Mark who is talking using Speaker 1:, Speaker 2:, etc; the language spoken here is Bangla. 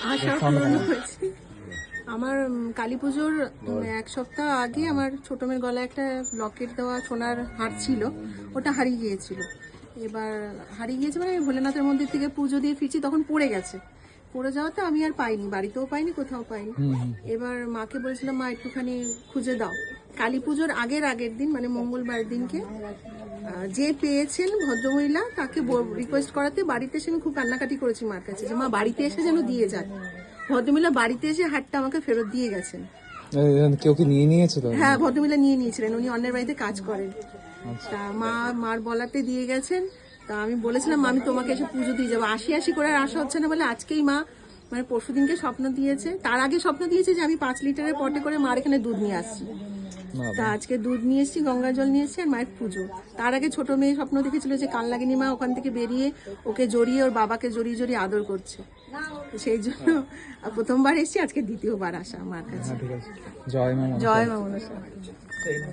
Speaker 1: আশা পূরণ হয়েছে। আমার কালী পুজোর 1 সপ্তাহ আগে আমার ছোট মেয়ের গলায় একটা লকেট দেওয়া সোনার হার ছিল, ওটা হারিয়ে গিয়েছিল। এবার হারিয়ে গিয়েছে মানে আমি ভোলেনাথের মন্দির থেকে পুজো দিয়ে ফিরছি, তখন পড়ে গেছে। পড়ে যাওয়াতে আমি আর পাইনি, বাড়িতেও পাইনি, কোথাও পাইনি। এবার মাকে বলেছিলাম, মা একটুখানি খুঁজে দাও। কালী পুজোর আগের দিন মানে মঙ্গলবার দিনকে যে পেয়েছেন ভদ্রমহিলা তাকে রিকোয়েস্ট করাতে বাড়িতে এসে আমি খুব কান্নাকাটি করেছি মার কাছে যে মা বাড়িতে এসে যেন দিয়ে যান। ভদ্রমহিলা বাড়িতে এসে হাটটা আমাকে ফেরত দিয়ে গেছেন।
Speaker 2: কেউ কি নিয়ে নিয়েছিল?
Speaker 1: হ্যাঁ, ভদ্রমহিলা নিয়ে নিয়েছিলেন, উনি অন্যের বাড়িতে কাজ করেন। তা মার বলাতে দিয়ে গেছেন। তা আমি বলেছিলাম মা আমি তোমাকে এসে পুজো দিয়ে যাবো, আসি করে আর আসা হচ্ছে না বলে আজকেই মা মানে পরশুদিনকে স্বপ্ন দিয়েছে। তার আগে স্বপ্ন দিয়েছে যে আমি 5 লিটারের পটে করে মার এখানে দুধ নিয়ে আসছি। তা আজকে দুধ নিয়ে এসেছি, গঙ্গা জল নিয়ে এসেছি আর মায়ের পুজো। তার আগে ছোট মেয়ে স্বপ্ন দেখেছিল যে কালনাগিনী মা ওখান থেকে বেরিয়ে ওকে জড়িয়ে ওর বাবাকে জড়িয়ে আদর করছে। সেই জন্য প্রথমবার এসেছি, আজকে দ্বিতীয়বার আসা মার কাছে।
Speaker 2: জয় মা।
Speaker 1: জয় মা মনসা।